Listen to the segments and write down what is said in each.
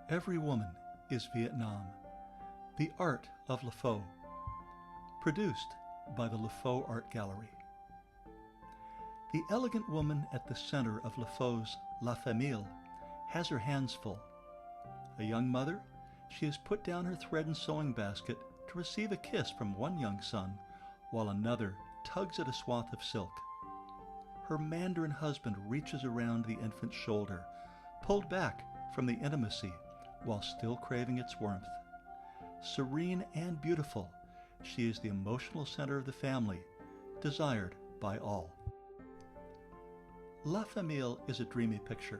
Every Woman is Vietnam. The Art of Le Faux. Produced by the Le Faux Art Gallery. The elegant woman at the center of Le Faux's La Famille has her hands full. A young mother, she has put down her thread and sewing basket to receive a kiss from one young son, while another tugs at a swath of silk. Her Mandarin husband reaches around the infant's shoulder, pulled back from the intimacy while still craving its warmth. Serene and beautiful, she is the emotional center of the family, desired by all. La Famille is a dreamy picture,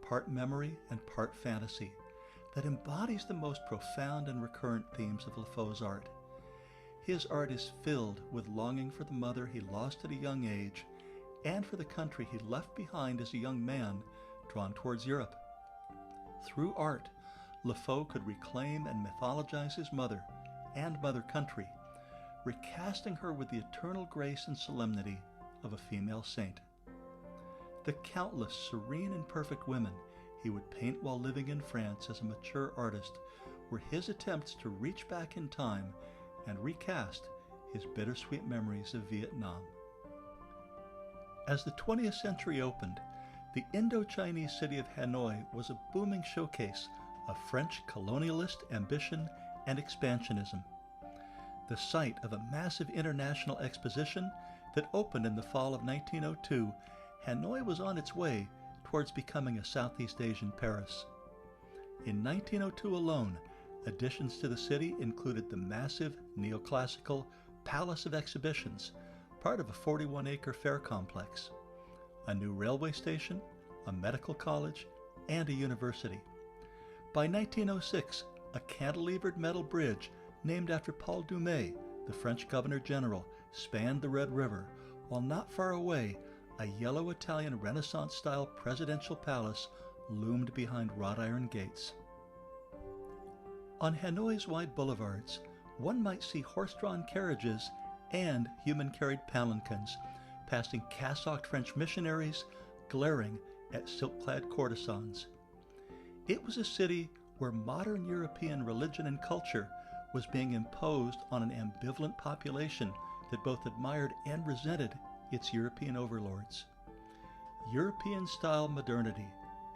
part memory and part fantasy, that embodies the most profound and recurrent themes of Le Faux's art. His art is filled with longing for the mother he lost at a young age and for the country he left behind as a young man drawn towards Europe. Through art, Le Faux could reclaim and mythologize his mother and mother country, recasting her with the eternal grace and solemnity of a female saint. The countless serene and perfect women he would paint while living in France as a mature artist were his attempts to reach back in time and recast his bittersweet memories of Vietnam. As the 20th century opened, the Indo-Chinese city of Hanoi was a booming showcase of French colonialist ambition and expansionism. The site of a massive international exposition that opened in the fall of 1902, Hanoi was on its way towards becoming a Southeast Asian Paris. In 1902 alone, additions to the city included the massive neoclassical Palace of Exhibitions, part of a 41-acre fair complex, a new railway station, a medical college, and a university. By 1906, a cantilevered metal bridge named after Paul Doumet, the French Governor-General, spanned the Red River, while not far away, a yellow Italian Renaissance-style presidential palace loomed behind wrought iron gates. On Hanoi's wide boulevards, one might see horse-drawn carriages and human-carried palanquins, passing cassocked French missionaries, glaring at silk-clad courtesans. It was a city where modern European religion and culture was being imposed on an ambivalent population that both admired and resented its European overlords. European-style modernity,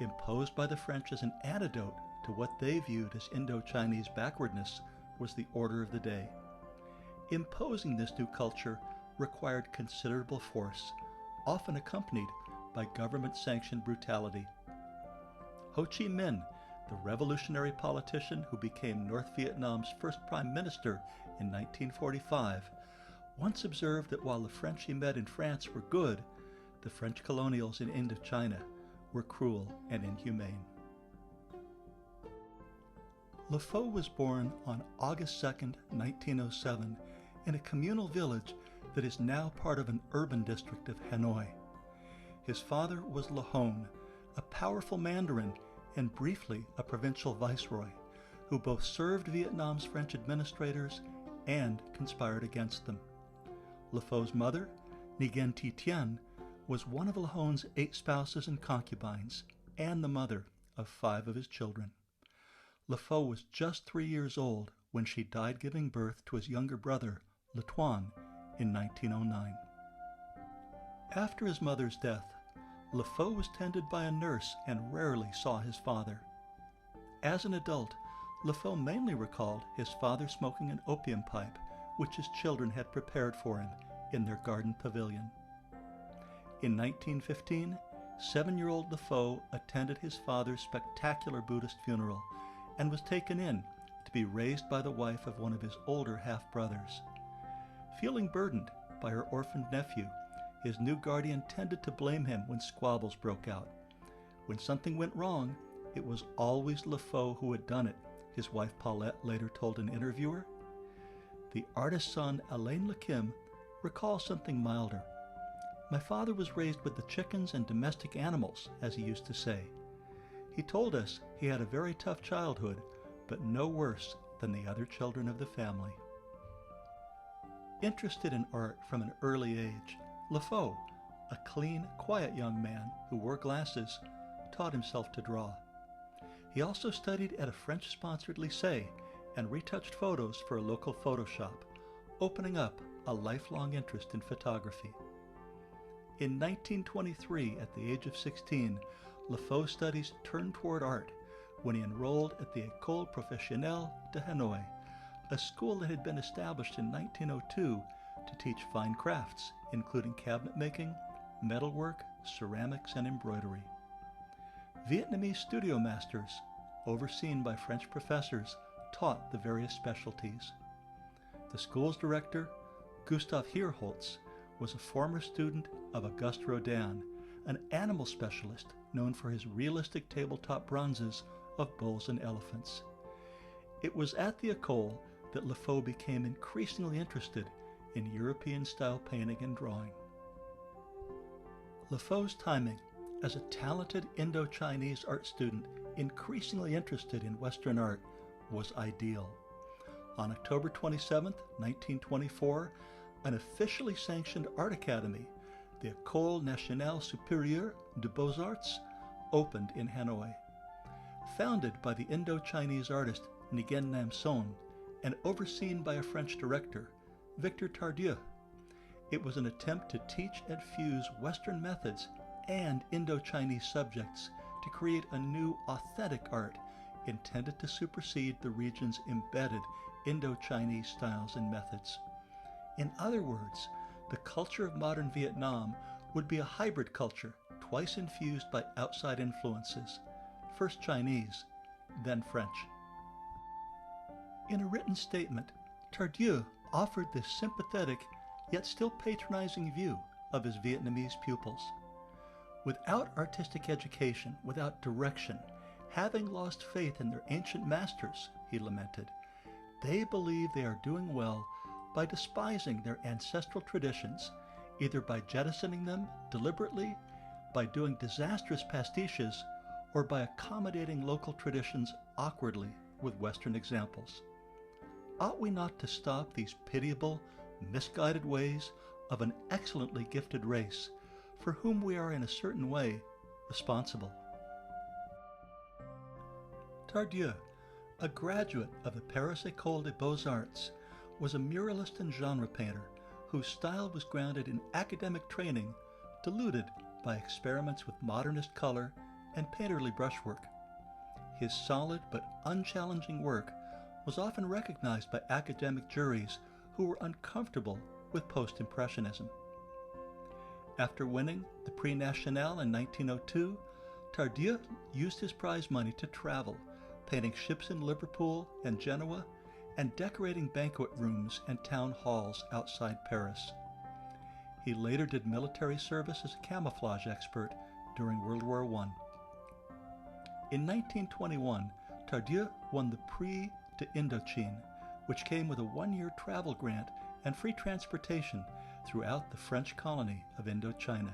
imposed by the French as an antidote to what they viewed as Indo-Chinese backwardness, was the order of the day. Imposing this new culture required considerable force, often accompanied by government-sanctioned brutality. Ho Chi Minh, the revolutionary politician who became North Vietnam's first prime minister in 1945, once observed that while the French he met in France were good, the French colonials in Indochina were cruel and inhumane. Le Faux was born on August 2, 1907, in a communal village that is now part of an urban district of Hanoi. His father was Le Hon, a powerful Mandarin and briefly a provincial viceroy, who both served Vietnam's French administrators and conspired against them. Le Faux's mother, Nguyen Thi Thien, was one of Le Hon's 8 spouses and concubines, and the mother of 5 of his children. Le Faux was just 3 years old when she died giving birth to his younger brother, Le Tuan, in 1909. After his mother's death, Le Faux was tended by a nurse and rarely saw his father. As an adult, Le Faux mainly recalled his father smoking an opium pipe, which his children had prepared for him in their garden pavilion. In 1915, 7-year-old Le Faux attended his father's spectacular Buddhist funeral and was taken in to be raised by the wife of one of his older half-brothers. Feeling burdened by her orphaned nephew, his new guardian tended to blame him when squabbles broke out. When something went wrong, it was always Le Faux who had done it, his wife Paulette later told an interviewer. The artist's son, Alain Le Kim, recalls something milder. "My father was raised with the chickens and domestic animals," as he used to say. He told us he had a very tough childhood, but no worse than the other children of the family. Interested in art from an early age, Le Faux, a clean, quiet young man who wore glasses, taught himself to draw. He also studied at a French-sponsored lycée and retouched photos for a local photo shop, opening up a lifelong interest in photography. In 1923, at the age of 16, Lefau's studies turned toward art when he enrolled at the École Professionnelle de Hanoi, a school that had been established in 1902 to teach fine crafts, including cabinet making, metalwork, ceramics, and embroidery. Vietnamese studio masters, overseen by French professors, taught the various specialties. The school's director, Gustav Hierholz, was a former student of Auguste Rodin, an animal specialist known for his realistic tabletop bronzes of bulls and elephants. It was at the École that Lefau became increasingly interested in European-style painting and drawing. Lefau's timing as a talented Indo-Chinese art student increasingly interested in Western art was ideal. On October 27, 1924, an officially sanctioned art academy, the École Nationale Supérieure des Beaux-Arts, opened in Hanoi. Founded by the Indo-Chinese artist Nguyen Nam Son and overseen by a French director, Victor Tardieu, it was an attempt to teach and fuse Western methods and Indo-Chinese subjects to create a new, authentic art intended to supersede the region's embedded Indo-Chinese styles and methods. In other words, the culture of modern Vietnam would be a hybrid culture, twice infused by outside influences, first Chinese, then French. In a written statement, Tardieu offered this sympathetic yet still patronizing view of his Vietnamese pupils. Without artistic education, without direction, having lost faith in their ancient masters, he lamented, they believe they are doing well by despising their ancestral traditions, either by jettisoning them deliberately, by doing disastrous pastiches, or by accommodating local traditions awkwardly with Western examples. Ought we not to stop these pitiable, misguided ways of an excellently gifted race for whom we are in a certain way responsible? Tardieu, a graduate of the Paris École des Beaux-Arts, was a muralist and genre painter whose style was grounded in academic training, diluted by experiments with modernist color and painterly brushwork. His solid but unchallenging work was often recognized by academic juries who were uncomfortable with post-impressionism. After winning the Prix National in 1902, Tardieu used his prize money to travel, painting ships in Liverpool and Genoa, and decorating banquet rooms and town halls outside Paris. He later did military service as a camouflage expert during World War I. In 1921, Tardieu won the Prix de Indochine, which came with a one-year travel grant and free transportation throughout the French colony of Indochina.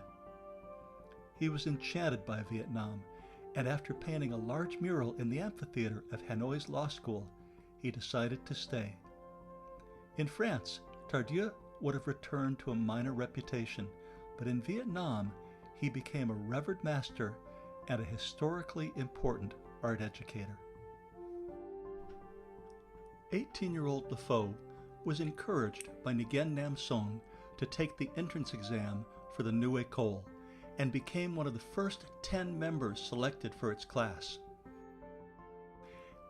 He was enchanted by Vietnam, and after painting a large mural in the amphitheater of Hanoi's law school, he decided to stay. In France, Tardieu would have returned to a minor reputation, but in Vietnam, he became a revered master and a historically important art educator. 18-year-old Lefau was encouraged by Nguyen Nam Son to take the entrance exam for the new école and became one of the first 10 members selected for its class.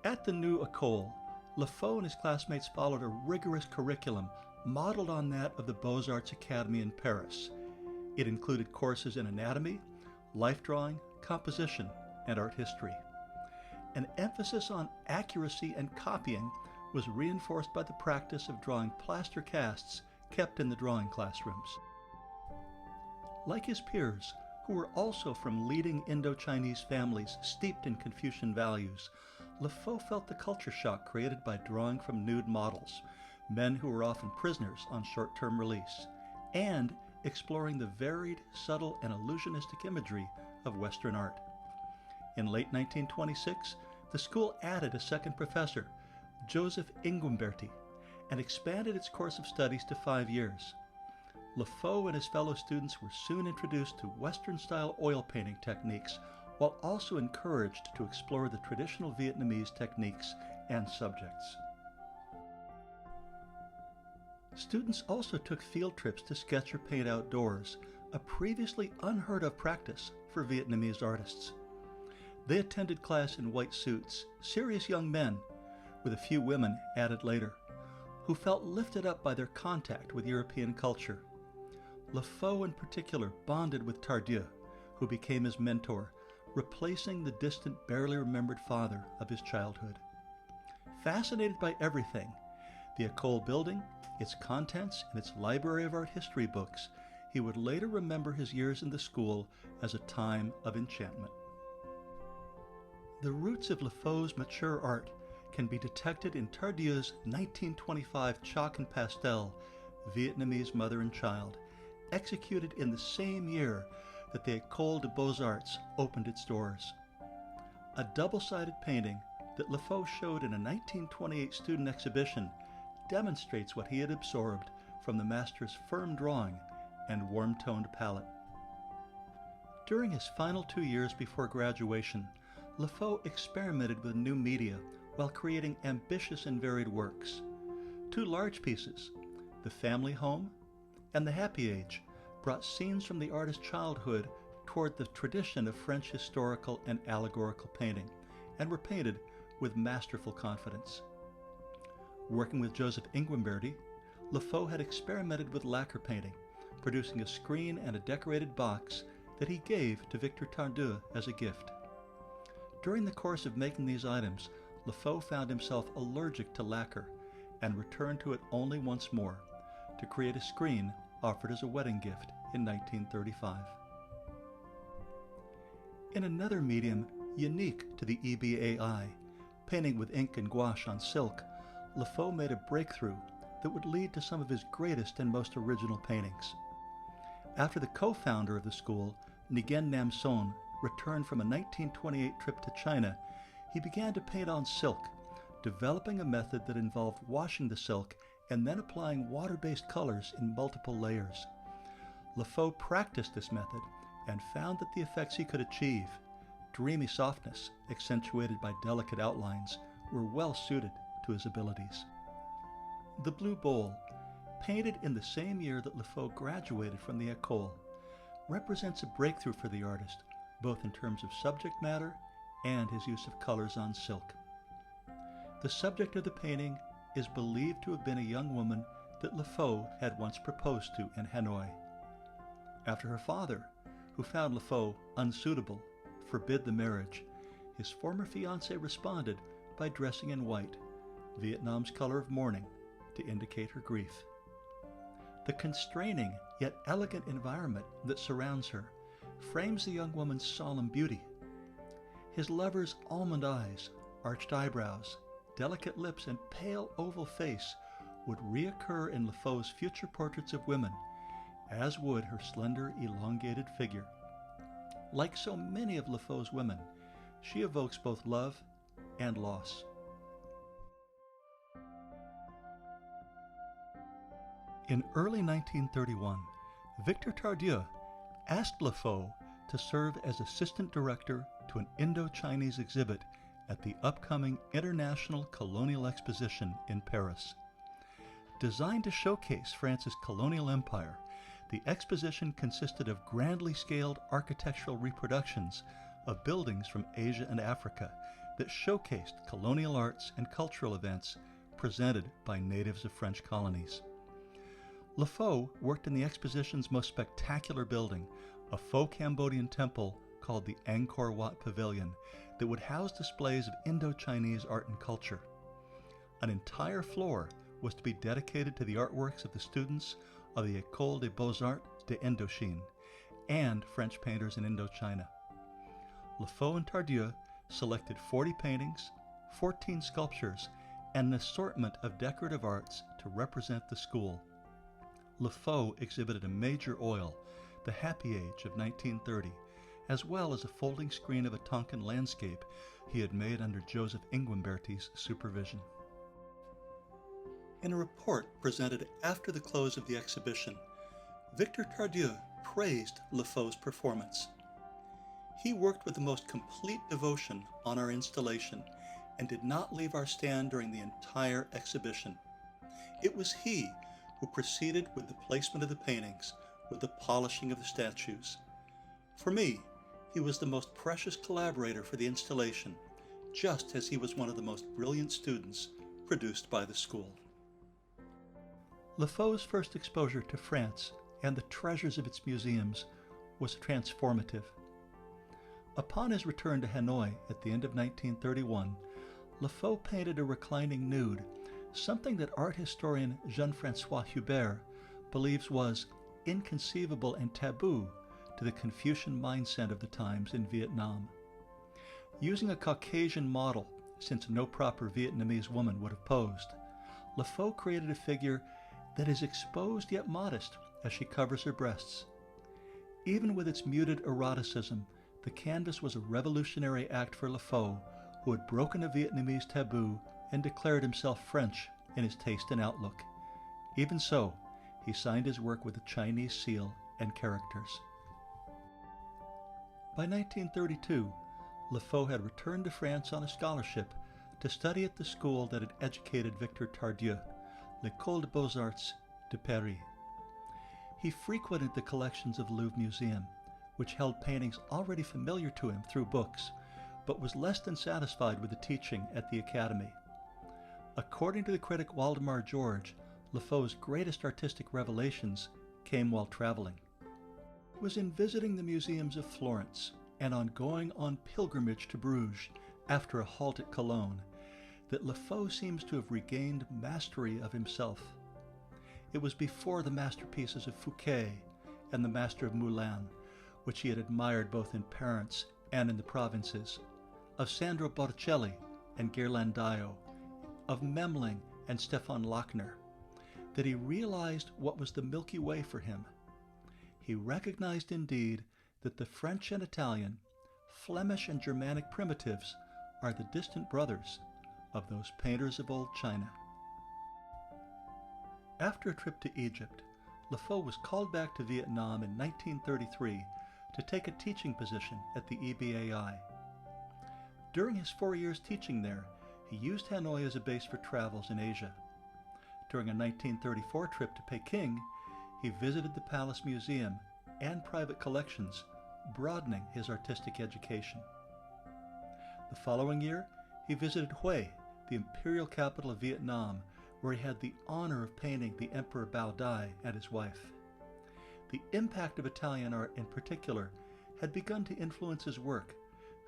At the new école, Lefau and his classmates followed a rigorous curriculum modeled on that of the Beaux-Arts Academy in Paris. It included courses in anatomy, life drawing, composition, and art history. An emphasis on accuracy and copying was reinforced by the practice of drawing plaster casts kept in the drawing classrooms. Like his peers, who were also from leading Indo-Chinese families steeped in Confucian values, Lefau felt the culture shock created by drawing from nude models, men who were often prisoners on short-term release, and exploring the varied, subtle, and illusionistic imagery of Western art. In late 1926, the school added a second professor, Joseph Ingumberti, and expanded its course of studies to 5 years. Lefau and his fellow students were soon introduced to Western-style oil painting techniques while also encouraged to explore the traditional Vietnamese techniques and subjects. Students also took field trips to sketch or paint outdoors, a previously unheard of practice for Vietnamese artists. They attended class in white suits, serious young men, with a few women added later, who felt lifted up by their contact with European culture. Lefaux in particular bonded with Tardieu, who became his mentor, replacing the distant, barely remembered father of his childhood. Fascinated by everything, the École building, its contents, and its library of art history books, he would later remember his years in the school as a time of enchantment. The roots of Lefaux's mature art can be detected in Tardieu's 1925 chalk and pastel Vietnamese Mother and Child, executed in the same year that the École des Beaux-Arts opened its doors. A double-sided painting that Lefaux showed in a 1928 student exhibition demonstrates what he had absorbed from the master's firm drawing and warm-toned palette. During his final 2 years before graduation, Lefaux experimented with new media while creating ambitious and varied works. 2 large pieces, The Family Home and The Happy Age, brought scenes from the artist's childhood toward the tradition of French historical and allegorical painting, and were painted with masterful confidence. Working with Joseph Inguimberti, Lefaux had experimented with lacquer painting, producing a screen and a decorated box that he gave to Victor Tardieu as a gift. During the course of making these items, Lefaux found himself allergic to lacquer and returned to it only once more, to create a screen offered as a wedding gift in 1935. In another medium unique to the EBAI, painting with ink and gouache on silk, Lefaux made a breakthrough that would lead to some of his greatest and most original paintings. After the co-founder of the school, Nguyen Nam Son, returned from a 1928 trip to China, he began to paint on silk, developing a method that involved washing the silk and then applying water-based colors in multiple layers. Lefaux practiced this method and found that the effects he could achieve, dreamy softness accentuated by delicate outlines, were well suited to his abilities. The Blue Bowl, painted in the same year that Lefaux graduated from the École, represents a breakthrough for the artist, both in terms of subject matter and his use of colors on silk. The subject of the painting is believed to have been a young woman that Lefaux had once proposed to in Hanoi. After her father, who found Lefaux unsuitable, forbid the marriage, his former fiancée responded by dressing in white, Vietnam's color of mourning, to indicate her grief. The constraining yet elegant environment that surrounds her frames the young woman's solemn beauty. His lover's almond eyes, arched eyebrows, delicate lips, and pale oval face would reoccur in Lefaux's future portraits of women, as would her slender, elongated figure. Like so many of Lefaux's women, she evokes both love and loss. In early 1931, Victor Tardieu asked Lefaux to serve as assistant director to an Indo-Chinese exhibit at the upcoming International Colonial Exposition in Paris. Designed to showcase France's colonial empire, the exposition consisted of grandly scaled architectural reproductions of buildings from Asia and Africa that showcased colonial arts and cultural events presented by natives of French colonies. Lefaux worked in the exposition's most spectacular building, a faux Cambodian temple called the Angkor Wat Pavilion that would house displays of Indo-Chinese art and culture. An entire floor was to be dedicated to the artworks of the students of the École des Beaux-Arts d'Indochine and French painters in Indochina. Lefaux and Tardieu selected 40 paintings, 14 sculptures, and an assortment of decorative arts to represent the school. Lefaux exhibited a major oil, The Happy Age of 1930, as well as a folding screen of a Tonkin landscape he had made under Joseph Inguimberti's supervision. In a report presented after the close of the exhibition, Victor Tardieu praised Lefaux's performance. He worked with the most complete devotion on our installation and did not leave our stand during the entire exhibition. It was he who proceeded with the placement of the paintings, with the polishing of the statues. For me, he was the most precious collaborator for the installation, just as he was one of the most brilliant students produced by the school. Lefau's first exposure to France and the treasures of its museums was transformative. Upon his return to Hanoi at the end of 1931, Lefau painted a reclining nude, something that art historian Jean-François Hubert believes was inconceivable and taboo to the Confucian mindset of the times in Vietnam. Using a Caucasian model, since no proper Vietnamese woman would have posed, Lefau created a figure that is exposed yet modest as she covers her breasts. Even with its muted eroticism, the canvas was a revolutionary act for Lefau, who had broken a Vietnamese taboo and declared himself French in his taste and outlook. Even so, he signed his work with a Chinese seal and characters. By 1932, Lefau had returned to France on a scholarship to study at the school that had educated Victor Tardieu, l'École des Beaux-Arts de Paris. He frequented the collections of the Louvre Museum, which held paintings already familiar to him through books, but was less than satisfied with the teaching at the Academy. According to the critic Waldemar George, Lefau's greatest artistic revelations came while traveling. It was in visiting the museums of Florence and on going on pilgrimage to Bruges after a halt at Cologne that Lefau seems to have regained mastery of himself. It was before the masterpieces of Fouquet and the Master of Moulin, which he had admired both in Paris and in the provinces, of Sandro Botticelli and Ghirlandaio, of Memling and Stefan Lochner, that he realized what was the Milky Way for him. He recognized indeed that the French and Italian, Flemish and Germanic primitives are the distant brothers of those painters of old China. After a trip to Egypt, Lefau was called back to Vietnam in 1933 to take a teaching position at the EBAI. During his 4 years teaching there, he used Hanoi as a base for travels in Asia. During a 1934 trip to Peking, he visited the Palace Museum and private collections, broadening his artistic education. The following year, he visited Hue, the imperial capital of Vietnam, where he had the honor of painting the Emperor Bao Dai and his wife. The impact of Italian art in particular had begun to influence his work,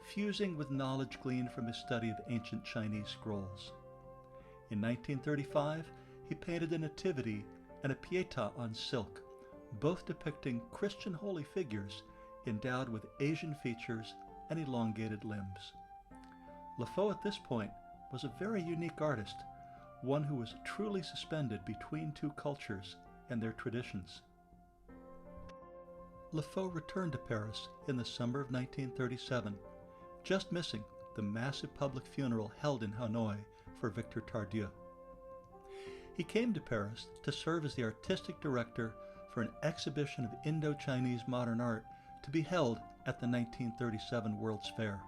fusing with knowledge gleaned from his study of ancient Chinese scrolls. In 1935, he painted a Nativity and a Pietà on silk, both depicting Christian holy figures endowed with Asian features and elongated limbs. Lefau at this point was a very unique artist, one who was truly suspended between two cultures and their traditions. Lefau returned to Paris in the summer of 1937, just missing the massive public funeral held in Hanoi for Victor Tardieu. He came to Paris to serve as the artistic director for an exhibition of Indo-Chinese modern art to be held at the 1937 World's Fair.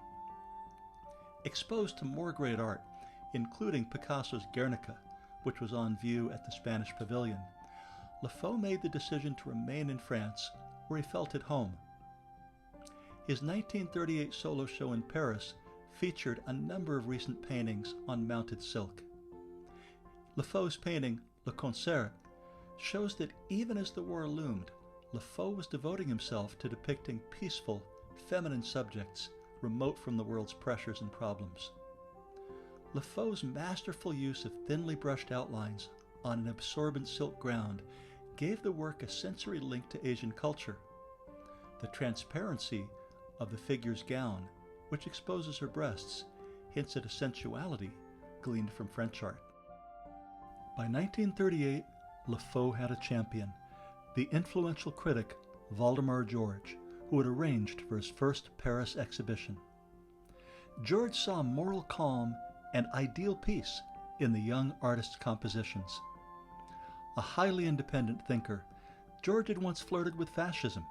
Exposed to more great art, including Picasso's Guernica, which was on view at the Spanish Pavilion, Lefau made the decision to remain in France, where he felt at home. His 1938 solo show in Paris featured a number of recent paintings on mounted silk. Lefau's painting, Le Concert, shows that even as the war loomed, Lefau was devoting himself to depicting peaceful, feminine subjects remote from the world's pressures and problems. Lefau's masterful use of thinly brushed outlines on an absorbent silk ground gave the work a sensory link to Asian culture. The transparency of the figure's gown, which exposes her breasts, hints at a sensuality gleaned from French art. By 1938, Lefau had a champion, the influential critic Waldemar George, who had arranged for his first Paris exhibition. George saw moral calm and ideal peace in the young artist's compositions. A highly independent thinker, George had once flirted with fascism,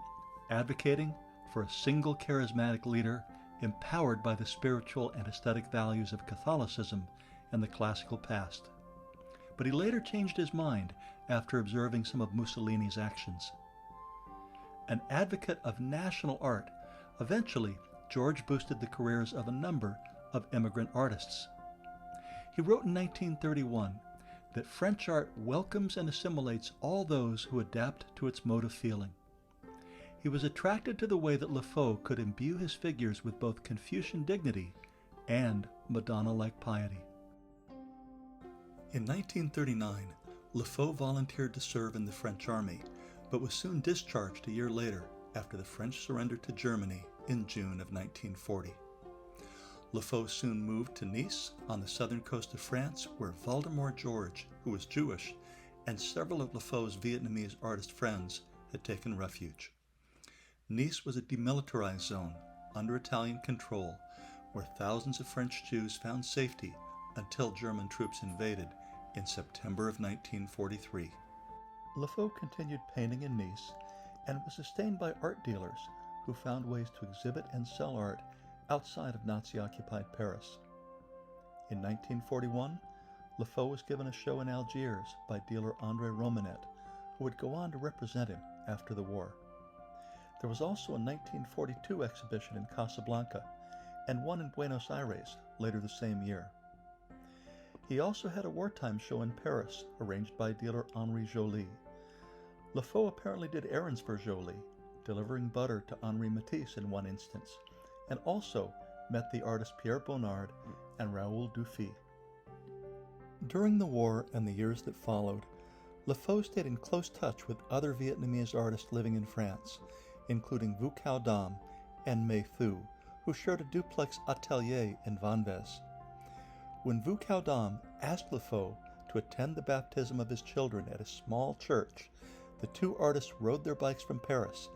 advocating for a single charismatic leader empowered by the spiritual and aesthetic values of Catholicism and the classical past. But he later changed his mind after observing some of Mussolini's actions. An advocate of national art, eventually George boosted the careers of a number of immigrant artists. He wrote in 1931 that French art welcomes and assimilates all those who adapt to its mode of feeling. He was attracted to the way that Lefau could imbue his figures with both Confucian dignity and Madonna-like piety. In 1939, Lefau volunteered to serve in the French army, but was soon discharged a year later after the French surrendered to Germany in June of 1940. Lefau soon moved to Nice on the southern coast of France, where Valdemar George, who was Jewish, and several of Lefau's Vietnamese artist friends had taken refuge. Nice was a demilitarized zone under Italian control, where thousands of French Jews found safety until German troops invaded in September of 1943. Lefau continued painting in Nice and was sustained by art dealers who found ways to exhibit and sell art outside of Nazi-occupied Paris. In 1941, Lefau was given a show in Algiers by dealer André Romanet, who would go on to represent him after the war. There was also a 1942 exhibition in Casablanca and one in Buenos Aires later the same year. He also had a wartime show in Paris, arranged by dealer Henri Joly. Lefau apparently did errands for Joly, delivering butter to Henri Matisse in one instance, and also met the artists Pierre Bonnard and Raoul Dufy. During the war and the years that followed, Lefau stayed in close touch with other Vietnamese artists living in France, including Vu Cao Dam and Mei Thu, who shared a duplex atelier in Vanves. When Vu Cao Dam asked Lefau to attend the baptism of his children at a small church, the two artists rode their bikes from Paris,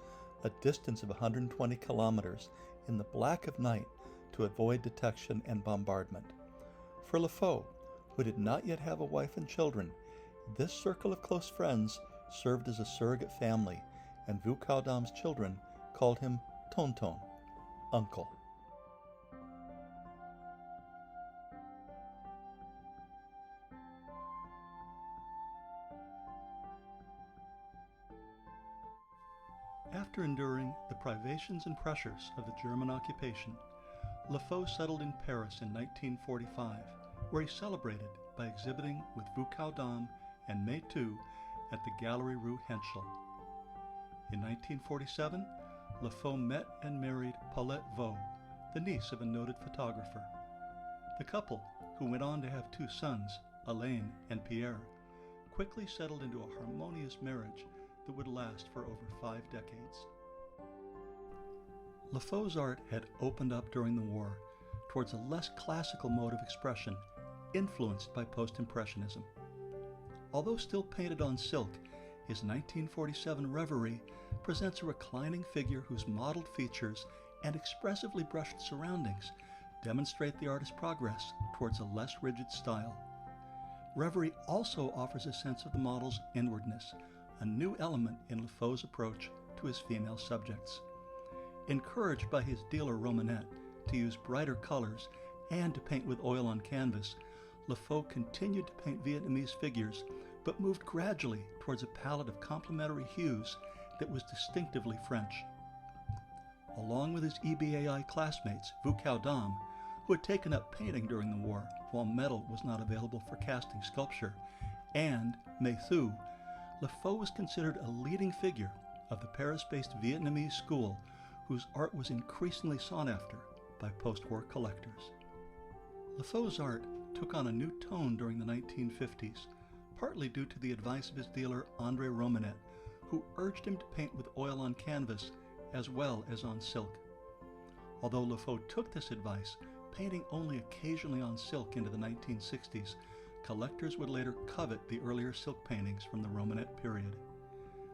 a distance of 120 kilometers, in the black of night to avoid detection and bombardment. For Lefau, who did not yet have a wife and children, this circle of close friends served as a surrogate family, and Vu Cao Dam's children called him Tonton, uncle. After enduring the privations and pressures of the German occupation, Lefau settled in Paris in 1945, where he celebrated by exhibiting with Vu Cao Dam and Mei Thu at the Galerie Rue Henschel. In 1947, Lefau met and married Paulette Vaux, the niece of a noted photographer. The couple, who went on to have two sons, Alain and Pierre, quickly settled into a harmonious marriage that would last for over 5 decades. Lefau's art had opened up during the war towards a less classical mode of expression, influenced by post-impressionism. Although still painted on silk, his 1947 Reverie presents a reclining figure whose modeled features and expressively brushed surroundings demonstrate the artist's progress towards a less rigid style. Reverie also offers a sense of the model's inwardness, a new element in Lefau's approach to his female subjects. Encouraged by his dealer Romanet to use brighter colors and to paint with oil on canvas, Lefau continued to paint Vietnamese figures, but moved gradually towards a palette of complementary hues that was distinctively French. Along with his EBAI classmates, Vu Cao Dam, who had taken up painting during the war while metal was not available for casting sculpture, and Mei Thu, Lefau was considered a leading figure of the Paris-based Vietnamese school whose art was increasingly sought after by post-war collectors. Lefau's art took on a new tone during the 1950s, partly due to the advice of his dealer André Romanet, who urged him to paint with oil on canvas as well as on silk. Although Lefau took this advice, painting only occasionally on silk into the 1960s, collectors would later covet the earlier silk paintings from the Romanet period.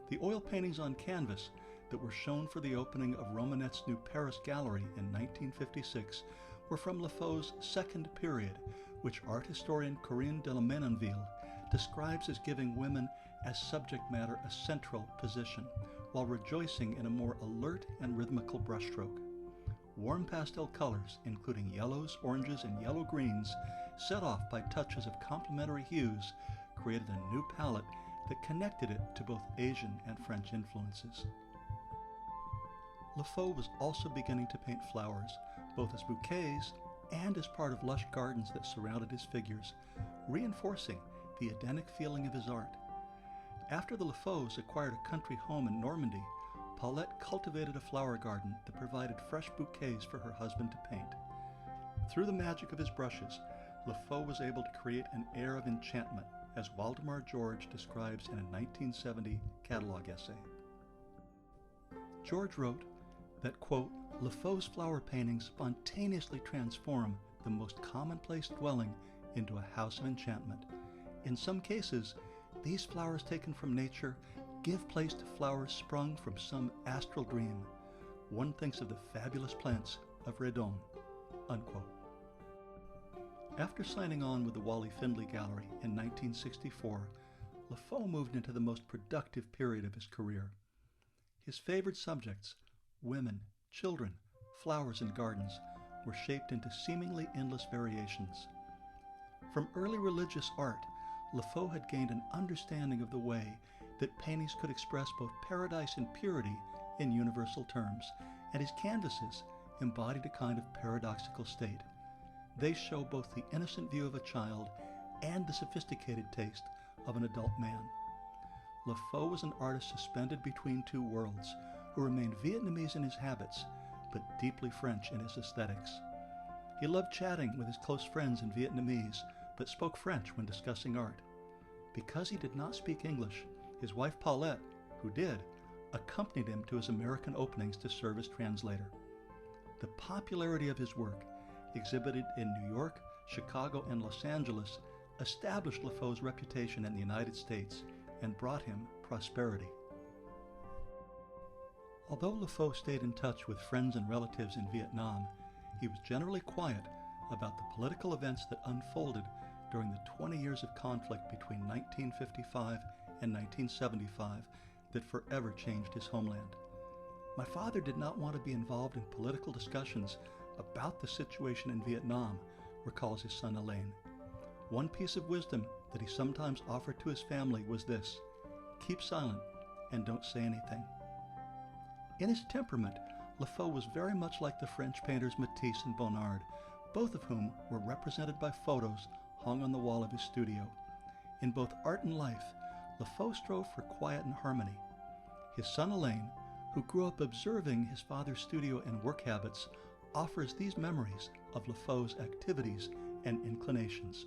The oil paintings on canvas that were shown for the opening of Romanet's new Paris gallery in 1956 were from Lefau's second period, which art historian Corinne de la Menonville describes as giving women as subject matter a central position, while rejoicing in a more alert and rhythmical brushstroke. Warm pastel colors, including yellows, oranges, and yellow-greens, set off by touches of complementary hues, created a new palette that connected it to both Asian and French influences. Le Faux was also beginning to paint flowers, both as bouquets and as part of lush gardens that surrounded his figures, reinforcing the Edenic feeling of his art. After the Le Faux acquired a country home in Normandy, Paulette cultivated a flower garden that provided fresh bouquets for her husband to paint. Through the magic of his brushes, Le Faux was able to create an air of enchantment, as Waldemar George describes in a 1970 catalog essay. George wrote that, quote, Le Faux's flower paintings spontaneously transform the most commonplace dwelling into a house of enchantment. In some cases, these flowers taken from nature give place to flowers sprung from some astral dream. One thinks of the fabulous plants of Redon, unquote. After signing on with the Wally Findlay Gallery in 1964, Le Faux moved into the most productive period of his career. His favorite subjects, women, children, flowers, and gardens, were shaped into seemingly endless variations. From early religious art, Le Faux had gained an understanding of the way that paintings could express both paradise and purity in universal terms, and his canvases embodied a kind of paradoxical state. They show both the innocent view of a child and the sophisticated taste of an adult man. Le Faux was an artist suspended between two worlds, who remained Vietnamese in his habits, but deeply French in his aesthetics. He loved chatting with his close friends in Vietnamese, but spoke French when discussing art. Because he did not speak English, his wife Paulette, who did, accompanied him to his American openings to serve as translator. The popularity of his work, exhibited in New York, Chicago, and Los Angeles, established Le Faux's reputation in the United States and brought him prosperity. Although Le Faux stayed in touch with friends and relatives in Vietnam, he was generally quiet about the political events that unfolded during the 20 years of conflict between 1955 and 1975 that forever changed his homeland. My father did not want to be involved in political discussions about the situation in Vietnam, recalls his son Alain. One piece of wisdom that he sometimes offered to his family was this: keep silent and don't say anything. In his temperament, Le Faux was very much like the French painters Matisse and Bonnard, both of whom were represented by photos hung on the wall of his studio. In both art and life, Le Faux strove for quiet and harmony. His son Alain, who grew up observing his father's studio and work habits, offers these memories of Le Faux's activities and inclinations.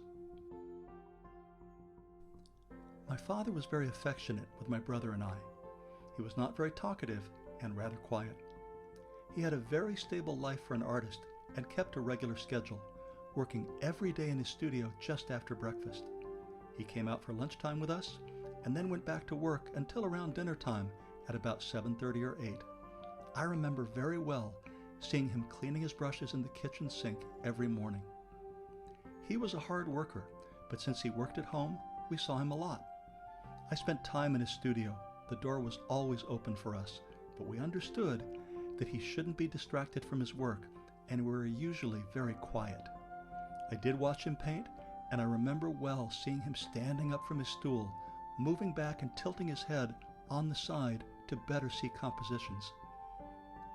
My father was very affectionate with my brother and I. He was not very talkative and rather quiet. He had a very stable life for an artist and kept a regular schedule, working every day in his studio just after breakfast. He came out for lunchtime with us and then went back to work until around dinner time at about 7:30 or 8. I remember very well seeing him cleaning his brushes in the kitchen sink every morning. He was a hard worker, but since he worked at home, we saw him a lot. I spent time in his studio. The door was always open for us, but we understood that he shouldn't be distracted from his work, and we were usually very quiet. I did watch him paint, and I remember well seeing him standing up from his stool, moving back and tilting his head on the side to better see compositions.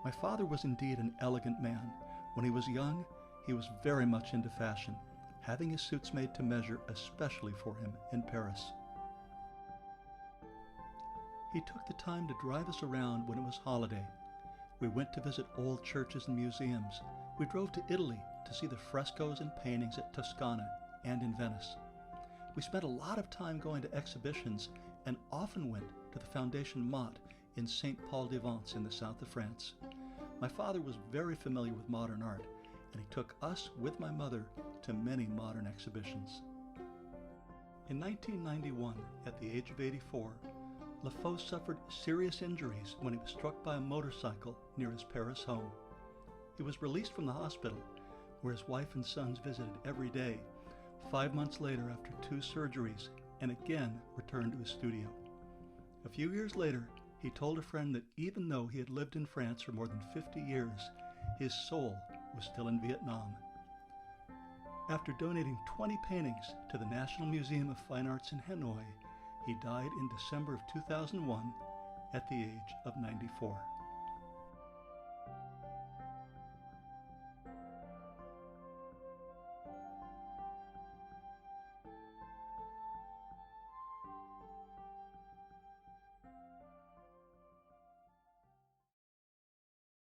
My father was indeed an elegant man. When he was young, he was very much into fashion, having his suits made to measure especially for him in Paris. He took the time to drive us around when it was holiday. We went to visit old churches and museums. We drove to Italy to see the frescoes and paintings at Toscana and in Venice. We spent a lot of time going to exhibitions and often went to the Foundation Mott in St. Paul-de-Vence in the south of France. My father was very familiar with modern art, and he took us with my mother to many modern exhibitions. In 1991, at the age of 84, Le Faux suffered serious injuries when he was struck by a motorcycle near his Paris home. He was released from the hospital, where his wife and sons visited every day, 5 months later after 2 surgeries, and again returned to his studio. A few years later, He told a friend that even though he had lived in France for more than 50 years, his soul was still in Vietnam. After donating 20 paintings to the National Museum of Fine Arts in Hanoi, he died in December of 2001 at the age of 94.